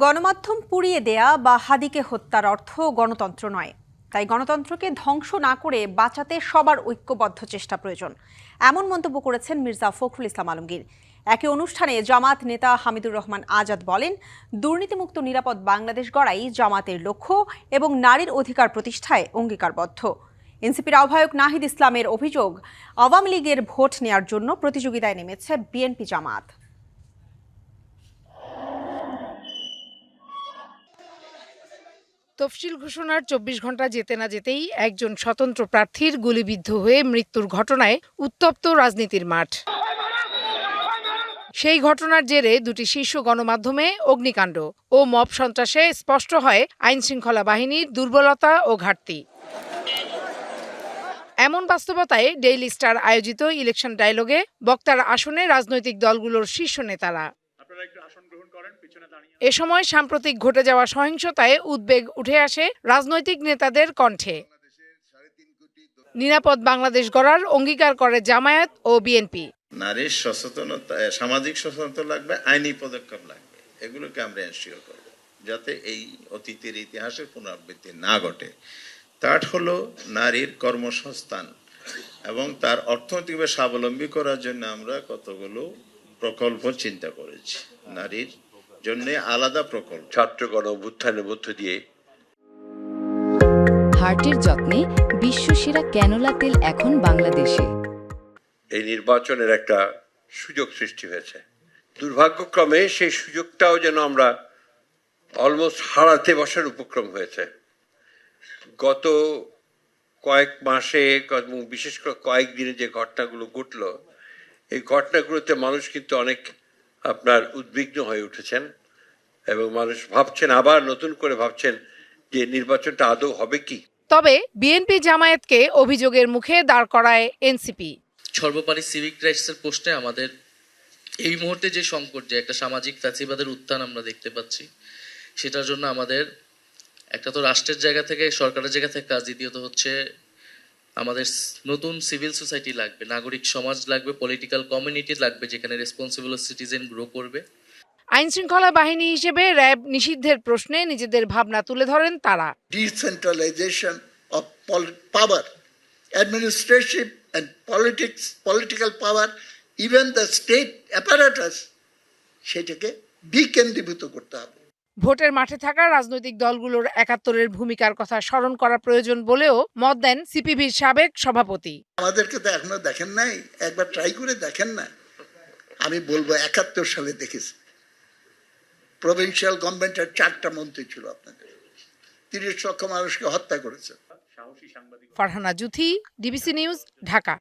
গণমাধ্যম পুড়িয়ে দেয়া বা হাদিকে হত্যার অর্থ গণতন্ত্র নয়। তাই গণতন্ত্রকে ধ্বংস না করে বাঁচাতে সবার ঐক্যবদ্ধ চেষ্টা প্রয়োজন, এমন মন্তব্য করেছেন মির্জা ফখরুল ইসলাম আলমগীর। একই অনুষ্ঠানে জামাত নেতা হামিদুর রহমান আজাদ বলেন, দুর্নীতিমুক্ত নিরাপদ বাংলাদেশ গড়াই জামাতের লক্ষ্য এবং নারীর অধিকার প্রতিষ্ঠায় অঙ্গীকারবদ্ধ। এনসিপির আহ্বায়ক নাহিদ ইসলামের অভিযোগ, আওয়ামী লীগের ভোট নেয়ার জন্য প্রতিযোগিতায় নেমেছে বিএনপি জামাত। তফসিল ঘোষণার ২৪ ঘন্টা যেতে না যেতেই একজন স্বতন্ত্র প্রার্থীর গুলিবিদ্ধ হয়ে মৃত্যুর ঘটনায় উত্তপ্ত রাজনীতির মাঠ। সেই ঘটনার জেরে দুটি শীর্ষ গণমাধ্যমে অগ্নিকাণ্ড ও মব সন্ত্রাসে স্পষ্ট হয় আইনশৃঙ্খলা বাহিনীর দুর্বলতা ও ঘাটতি। এমন বাস্তবতায় ডেইলি স্টার আয়োজিত ইলেকশন ডায়ালগে বক্তার আসনে রাজনৈতিক দলগুলোর শীর্ষ নেতারা। এ সময় সাম্প্রতিক ঘটে যাওয়া সহিংসতায় উদ্বেগ উঠে আসে রাজনৈতিক নেতাদের কণ্ঠে। নিরাপদ বাংলাদেশ গড়ার অঙ্গীকার করে জামায়াত ও বিএনপি। নারীর সচেতনতা, সামাজিক সচেতনতা লাগবে, আইনি পদক্ষেপ লাগবে, এগুলোকে আমরা এনশিওর করব যাতে এই অতীতের ইতিহাসের পুনরাবৃত্তি না ঘটে। তার হলো নারীর কর্মসংস্থান এবং তার অর্থনৈতিকভাবে স্বাবলম্বী করার জন্য আমরা কতগুলো প্রকল্প চিন্তা করেছি। নারীর জন্য আলাদা প্রকল্প। ছাত্রগণ অভ্যুত্থানের মধ্য দিয়ে হার্টের যত্নে বিশ্বসেরা ক্যানোলা তেল এখন বাংলাদেশে। এই নির্বাচনের একটা সুযোগ সৃষ্টি হয়েছে। দুর্ভাগ্যক্রমে সেই সুযোগটাও যেন আমরা অলমোস্ট হারাতে বসার উপক্রম হয়েছে। গত কয়েক মাসে এবং বিশেষ করে কয়েকদিনে যে ঘটনাগুলো ঘটল, এই ঘটনাগুলোতে মানুষ কিন্তু অনেক উদ্বিগ্ন হয়ে উঠেছেন এবং মানুষ ভাবছেন, আবার নতুন করে ভাবছেন যে নির্বাচনটা আদৌ হবে কি। তবে বিএনপি জামায়াতকে অভিযোগের মুখে দাঁড় করায় এনসিপি। সর্বোপরি সিভিক রাইটসের প্রশ্নে আমাদের এই মুহূর্তে যে সংকট, যে একটা সামাজিক ফ্যাসিবাদের উত্থান আমরা দেখতে পাচ্ছি, সেটার জন্য আমাদের একটা তো রাষ্ট্রের জায়গা থেকে, সরকারের জায়গা থেকে কাজ, দ্বিতীয়ত হচ্ছে আমাদের নতুন সিভিল সোসাইটি লাগবে, নাগরিক সমাজ লাগবে, পলিটিক্যাল কমিউনিটি লাগবে, যেখানে রেসপন্সিবল সিটিজেন গ্রো করবে। আইনশৃঙ্খলা বাহিনী হিসেবে র্যাব নিষিদ্ধের প্রশ্নে নিজেদের ভাবনা তুলে ধরেন তারা। Decentralisation of power, administrative and political power, even the state apparatus, সেটাকে বিকেন্দ্রীভূত করতে হবে। ভোটের মাঠে থাকা রাজনৈতিক দলগুলোর একাত্তরের ভূমিকার কথা স্মরণ করা প্রয়োজন বলেও মত দেন সিপিবির সাবেক সভাপতি। আমাদেরকে তো এখনো দেখেন নাই, একবার ট্রাই করে দেখেন না। আমি বলবো ৭১ সালে দেখেছি প্রভিন্সিয়াল গভর্নমেন্টের 4টা মন্ত্রী ছিল, আপনাদের ৩০ লক্ষ মানুষকে হত্যা করেছে। Farhana Juthi, DBC news, Dhaka.